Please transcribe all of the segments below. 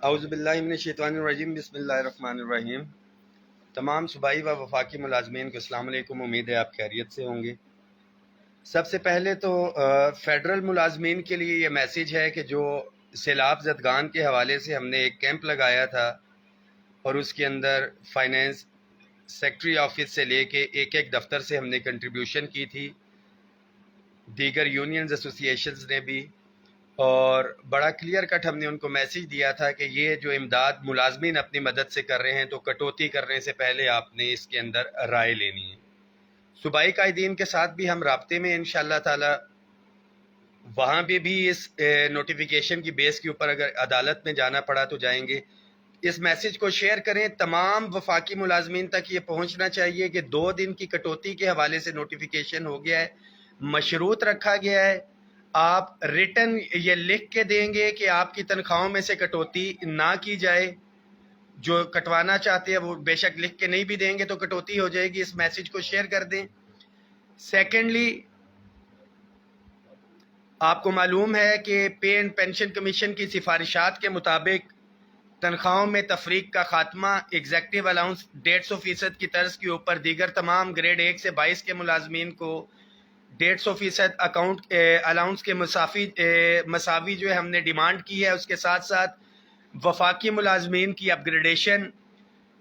اعوذ باللہ من الشیطان الرجیم بسم اللہ الرحمن الرحیم۔ تمام صوبائی و وفاقی ملازمین کو السلام علیکم، امید ہے آپ خیریت سے ہوں گے۔ سب سے پہلے تو فیڈرل ملازمین کے لیے یہ میسیج ہے کہ جو سیلاب زدگان کے حوالے سے ہم نے ایک کیمپ لگایا تھا اور اس کے اندر فائنینس سیکٹری آفس سے لے کے ایک ایک دفتر سے ہم نے کنٹریبیوشن کی تھی، دیگر یونینز ایسوسیشنز نے بھی، اور بڑا کلیئر کٹ ہم نے ان کو میسیج دیا تھا کہ یہ جو امداد ملازمین اپنی مدد سے کر رہے ہیں تو کٹوتی کرنے سے پہلے آپ نے اس کے اندر رائے لینی ہے۔ صوبائی قائدین کے ساتھ بھی ہم رابطے میں انشاءاللہ تعالی، وہاں بھی اس نوٹیفیکیشن کی بیس کے اوپر اگر عدالت میں جانا پڑا تو جائیں گے۔ اس میسیج کو شیئر کریں، تمام وفاقی ملازمین تک یہ پہنچنا چاہیے کہ 2 دن کی کٹوتی کے حوالے سے نوٹیفیکیشن ہو گیا ہے، مشروط رکھا گیا ہے، آپ ریٹن یہ لکھ کے دیں گے کہ آپ کی تنخواہوں میں سے کٹوتی نہ کی جائے۔ جو کٹوانا چاہتے ہیں وہ بے شک لکھ کے نہیں بھی دیں گے تو کٹوتی ہو جائے گی۔ اس میسیج کو شیئر کر دیں۔ سیکنڈلی، آپ کو معلوم ہے کہ پے اینڈ پینشن کمیشن کی سفارشات کے مطابق تنخواہوں میں تفریق کا خاتمہ، ایگزیکٹو الاؤنس 150% کی طرز کے اوپر دیگر تمام گریڈ 1 سے 22 کے ملازمین کو 150% اکاؤنٹ الاؤنس کے مساوی جو ہے ہم نے ڈیمانڈ کی ہے۔ اس کے ساتھ ساتھ وفاقی ملازمین کی upgradation,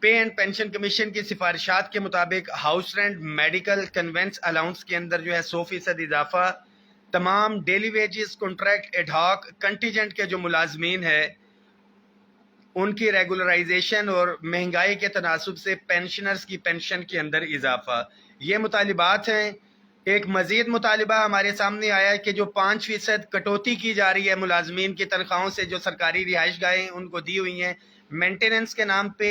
pay and pension commission کی سفارشات کے مطابق house rent, medical, conveyance allowance کے اندر جو ہے 100% اضافہ، تمام daily wages, contract, ad hoc, contingent کے جو ملازمین ہیں ان کی ریگولرائزیشن اور مہنگائی کے تناسب سے پینشنرز کی پینشن کے اندر اضافہ، یہ مطالبات ہیں۔ ایک مزید مطالبہ ہمارے سامنے آیا ہے کہ جو 5% کٹوتی کی جا رہی ہے ملازمین کی تنخواہوں سے، جو سرکاری رہائش گاہیں ان کو دی ہوئی ہیں مینٹیننس کے نام پہ،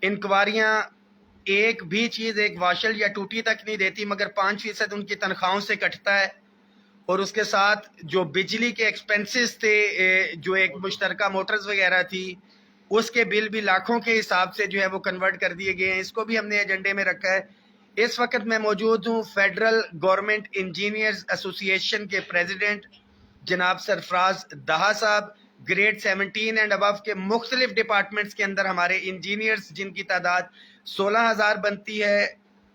انکوائریاں ایک بھی چیز، ایک واشل یا ٹوٹی تک نہیں دیتی، مگر 5% ان کی تنخواہوں سے کٹتا ہے۔ اور اس کے ساتھ جو بجلی کے ایکسپنسز تھے، جو ایک مشترکہ موٹرز وغیرہ تھی، اس کے بل بھی لاکھوں کے حساب سے جو ہے وہ کنورٹ کر دیے گئے ہیں۔ اس کو بھی ہم نے ایجنڈے میں رکھا ہے۔ اس وقت میں موجود ہوں فیڈرل گورنمنٹ انجینئرز ایسوسی ایشن کے پریزیڈنٹ جناب سرفراز دہا صاحب۔ گریڈ 17 اینڈ ابو کے مختلف ڈپارٹمنٹس کے اندر ہمارے انجینئرز جن کی تعداد 16,000 بنتی ہے،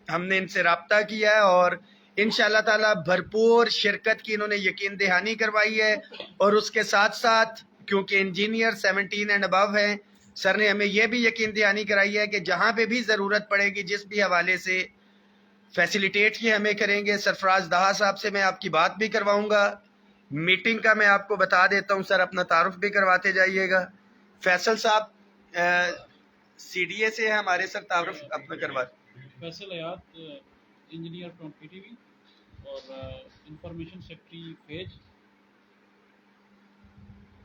ہم نے ان سے رابطہ کیا ہے اور انشاءاللہ تعالی بھرپور شرکت کی انہوں نے یقین دہانی کروائی ہے۔ اور اس کے ساتھ ساتھ کیونکہ انجینئر 17 اینڈ ابو ہیں، سر نے ہمیں یہ بھی یقین دہانی کرائی ہے کہ جہاں پہ بھی ضرورت پڑے گی، جس بھی حوالے سے فیسیلیٹیٹ یہ ہمیں کریں گے۔ سرفراز دہا صاحب سے میں آپ کی بات بھی کرواؤں گا۔ میٹنگ کا میں آپ کو بتا دیتا ہوں، سر اپنا تعارف بھی کرواتے جائیے گا۔ فیصل صاحب سی ڈی اے سے ہیں ہمارے، سر تعارف اپنا کرواتے۔ Faisal Hayat, engineer from P T V اور انفارمیشن سیکرٹری فیج،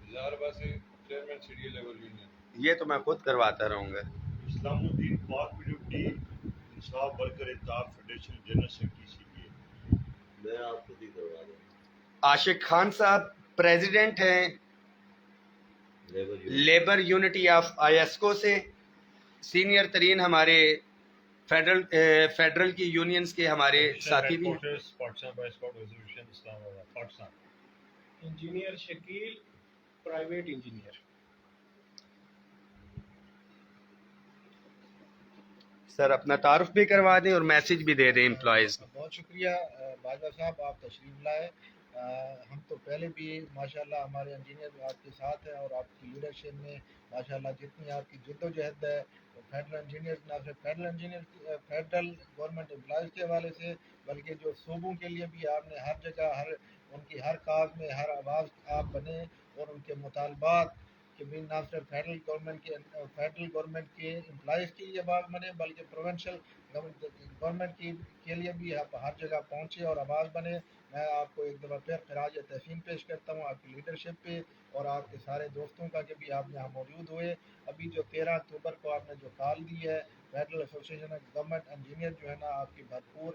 chairman C D A labour union. یہ تو میں خود کرواتا رہوں گا۔ اسلام الدین پاک پیڈیوٹی انصاف ورکر اتحاد فیڈریشن جنرل سیکرٹری سی پی اے۔ میں آپ کو دی کروا دوں گا۔ عاشق خان صاحب پریزیڈنٹ ہیں لیبر یونٹی آف آئیسکو سے، سینئر ترین ہمارے فیڈرل کی یونینز کے ہمارے ساتھی بھی ہیں۔ Engineer Shakeel, private engineer. Sir اپنا تعارف بھی کروا دیں اور میسج بھی دے دیں امپلائیز کو۔ بہت شکریہ باجوہ صاحب، آپ تشریف لائے۔ ہم تو پہلے بھی ماشاءاللہ ہمارے انجینئر آپ کے ساتھ ہیں اور آپ کی لیڈرشپ میں ماشاءاللہ جتنی آپ کی جد و جہد ہے فیڈرل انجینئر، نہ صرف فیڈرل گورنمنٹ امپلائیز کے حوالے سے بلکہ جو صوبوں کے لیے بھی آپ نے ہر جگہ ان کی ہر کاز میں ہر آواز آپ بنے اور ان کے مطالبات کہ بھی نہ صرف فیڈرل گورنمنٹ کے امپلائیز کی یہ آواز بنے بلکہ پروونشل گورنمنٹ کے لیے بھی آپ ہر جگہ پہنچے اور آواز بنے۔ میں آپ کو ایک دفعہ پھر خراج تحسین پیش کرتا ہوں آپ کی لیڈرشپ پہ اور آپ کے سارے دوستوں کا کہ بھی آپ یہاں موجود ہوئے۔ ابھی جو 13 اکتوبر کو آپ نے جو کال دی ہے، federal association of government engineer جو ہے نا آپ کی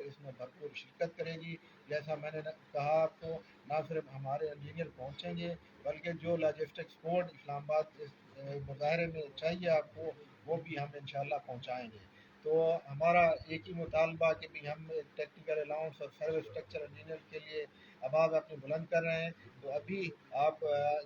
اس میں بھرپور شرکت کرے گی۔ جیسا میں نے کہا آپ کو، نہ صرف ہمارے انجینئر پہنچیں گے بلکہ جو لاجسٹک سپورٹ اسلام آباد اس مظاہرے میں چاہیے آپ کو وہ بھی ہم انشاءاللہ پہنچائیں گے۔ तो हमारा एक ही मुतालबा कि भी हम टेक्निकल अलाउंस और सर्विस स्ट्रक्चर इंजीनियर के लिए आवाज़ अपनी बुलंद कर रहे हैं। तो अभी आप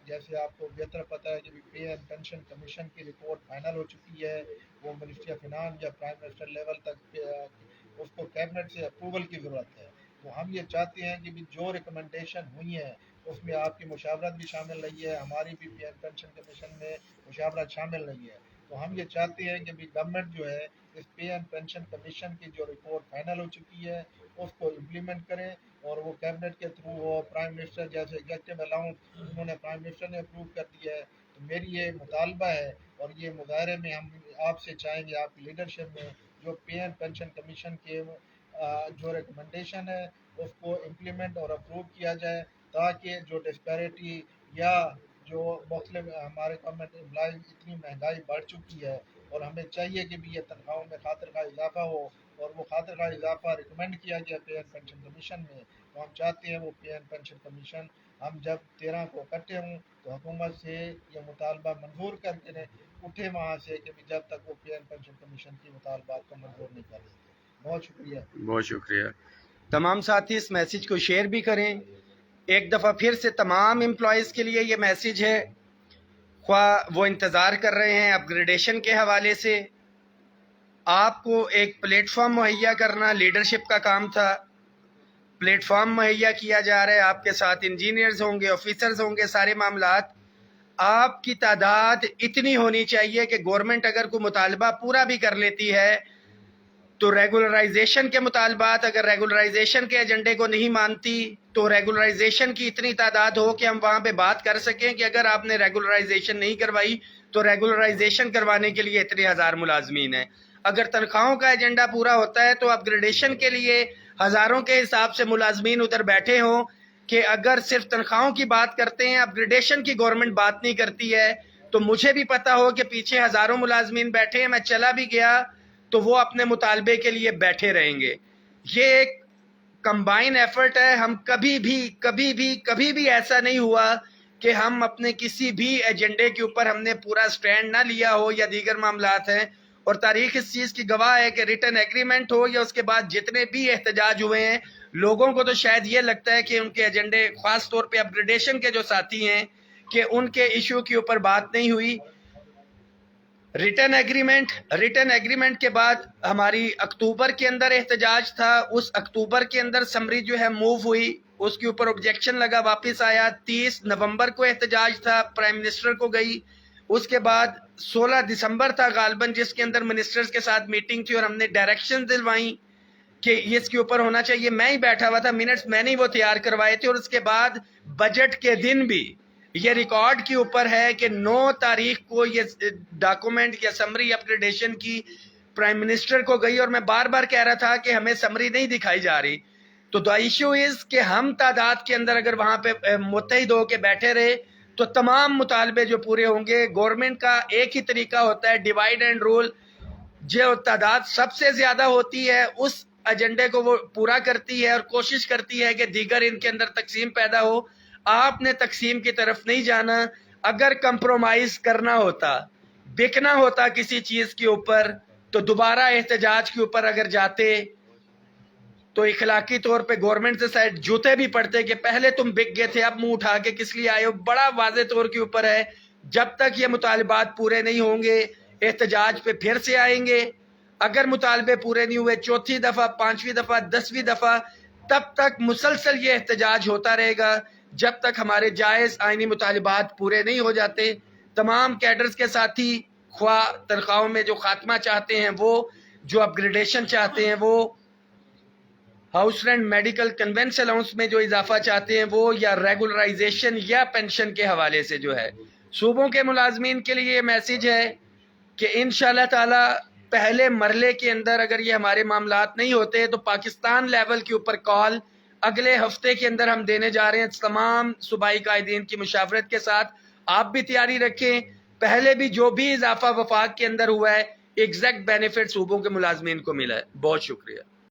जैसे आपको बेहतर पता है कि पे एंड पेंशन कमीशन की रिपोर्ट फाइनल हो चुकी है, वो मिनिस्ट्री ऑफ फिनांस या प्राइम मिनिस्टर लेवल तक उसको कैबिनेट से अप्रूवल की ज़रूरत है। तो हम ये चाहते हैं कि भी जो रिकमेंडेशन हुई हैं उसमें आपकी मुशावरत भी शामिल रही है, हमारी भी पे एंड पेंशन कमीशन में मुशावरत शामिल रही है। तो हम ये चाहते हैं कि भी गवर्नमेंट जो है इस पे एंड पेंशन कमीशन की जो रिपोर्ट फाइनल हो चुकी है उसको इम्प्लीमेंट करें और वो कैबिनेट के थ्रू हो। प्राइम मिनिस्टर जैसे एग्जेक्टिव अलाउंस उन्होंने प्राइम मिनिस्टर ने अप्रूव कर दिया है। तो मेरी ये मुतालबा है और ये मुजाहरे में हम आपसे चाहेंगे आपकी लीडरशिप में जो पे एंड पेंशन कमीशन के जो रिकमेंडेशन है उसको इम्प्लीमेंट और अप्रूव किया जाए, ताकि जो डिस्पैरिटी या जो मुख्तलिफ हमारे गवर्नमेंट एम्प्लॉज इतनी महंगाई बढ़ चुकी है और हमें चाहिए कि भी ये तनख्वाहों में खातिर का इजाफा हो और वो खातिर का इजाफा रिकमेंड किया गया पे एंड पेंशन कमीशन में। तो हम चाहते हैं वो पे एंड पेंशन कमीशन हम जब 13 को इकट्ठे हों तो हुकूमत से ये मुतालबा मंजूर करके उठे वहाँ से कि भी जब तक वो पे एंड पेंशन कमीशन की मुतालबात को मंजूर नहीं कर देते। बहुत शुक्रिया। बहुत शुक्रिया। तमाम साथी इस मैसेज को शेयर भी करें। एक दफ़ा फिर से तमाम एम्प्लॉयज़ के लिए ये मैसेज है, ख्वाह वो इंतज़ार कर रहे हैं अपग्रेडेशन के हवाले से, आपको एक प्लेटफॉर्म मुहैया करना लीडरशिप का काम था। प्लेटफॉर्म मुहैया किया जा रहा है, आपके साथ इंजीनियर्स होंगे, ऑफिसर्स होंगे, सारे मामलात। आपकी तादाद इतनी होनी चाहिए कि गवर्नमेंट अगर कोई मुतालबा पूरा भी कर लेती है तो रेगुलराइजेशन के मुतालबात, अगर रेगुलराइजेशन के एजेंडे को नहीं मानती तो रेगुलराइजेशन की इतनी तादाद हो कि हम वहाँ पे बात कर सकें कि अगर आपने रेगुलराइजेशन नहीं करवाई तो रेगुलराइजेशन करवाने के लिए इतने हज़ार मुलाजमीन हैं। अगर तनख्वाहों का एजेंडा पूरा होता है तो अपग्रेडेशन के लिए हज़ारों के हिसाब से मुलाजमीन उधर बैठे हों कि अगर सिर्फ तनख्वाहों की बात करते हैं, अपग्रेडेशन की गवर्नमेंट बात नहीं करती है, तो मुझे भी पता हो कि पीछे हज़ारों मुलाजमीन बैठे हैं, मैं चला भी गया तो वो अपने मुतालबे के लिए बैठे रहेंगे। ये एक कंबाइन एफर्ट है। हम कभी भी ऐसा नहीं हुआ कि हम अपने किसी भी एजेंडे के ऊपर हमने पूरा स्टैंड ना लिया हो या दीगर मामलात हैं, और तारीख इस चीज़ की गवाह है कि रिटन एग्रीमेंट हो या उसके बाद जितने भी एहतजाज हुए हैं, लोगों को तो शायद ये लगता है कि उनके एजेंडे, ख़ास तौर पे अपग्रेडेशन के जो साथी हैं, कि उनके इशू के ऊपर बात नहीं हुई। रिटन एग्रीमेंट के बाद हमारी अक्टूबर के अंदर एहतजाज था, उस अक्टूबर के अंदर समरी जो है मूव हुई, उसके ऊपर ऑब्जेक्शन लगा, वापस आया। 30 नवंबर को एहतजाज था, प्राइम मिनिस्टर को गई। उसके बाद 16 दिसंबर था गालबन, जिसके अंदर मिनिस्टर्स के साथ मीटिंग थी और हमने डायरेक्शन दिलवाई कि इसके ऊपर होना चाहिए। मैं ही बैठा हुआ था, मिनट्स मैंने ही वो तैयार करवाए थे। और उसके बाद बजट के दिन भी ये रिकॉर्ड के ऊपर है कि 9 तारीख को ये डॉक्यूमेंट या समरी अपग्रेडेशन की प्राइम मिनिस्टर को गई, और मैं बार बार कह रहा था कि हमें समरी नहीं दिखाई जा रही। तो द इशू इज़ कि हम तादाद के अंदर अगर वहाँ पे मुत्तहिद होकर बैठे रहे तो तमाम मुतालबे जो पूरे होंगे। गवर्नमेंट का एक ही तरीका होता है, डिवाइड एंड रूल। जो तादाद सबसे ज़्यादा होती है उस एजेंडे को वो पूरा करती है और कोशिश करती है कि दीगर इनके अंदर तकसीम पैदा हो। आपने तकसीम की तरफ नहीं जाना। अगर कंप्रोमाइज करना होता, बिकना होता किसी चीज़ के ऊपर, तो दोबारा एहतजाज के ऊपर अगर जाते तो इखलाकी तौर पे गवर्नमेंट से शायद जूते भी पड़ते कि पहले तुम बिक गए थे, अब मुंह उठा के किस लिए आए हो। बड़ा वाज़े तौर के ऊपर है, जब तक ये मुतालबात पूरे नहीं होंगे एहतजाज पे फिर से आएंगे। अगर मुतालबे पूरे नहीं हुए, चौथी दफ़ा, 5वीं दफ़ा, 10वीं दफ़ा, तब तक मुसलसल ये एहतजाज होता रहेगा जब तक हमारे जायज़ आइनी मुतालबात पूरे नहीं हो जाते। तमाम कैडर्स के साथी ख्वाह तनख्वाहों में जो खात्मा चाहते हैं वो, जो अपग्रेडेशन चाहते हैं वो, house rent, medical, convince allowance में जो इजाफा चाहते हैं वो, या रेगुलराइजेशन या पेंशन के हवाले से जो है। सूबों के मुलाजमीन के लिए ये मैसेज है कि इंशाअल्लाह ताला पहले मरले के अंदर अगर ये हमारे मामलात नहीं होते तो पाकिस्तान लेवल के ऊपर कॉल अगले हफ्ते के अंदर हम देने जा रहे हैं तमाम सूबाई कायदीन की मुशावरत के साथ। आप भी तैयारी रखें। पहले भी जो भी इजाफा वफाक के अंदर हुआ है, एग्जैक्ट बेनिफिट सूबों के मुलाजमीन को मिला है। बहुत शुक्रिया।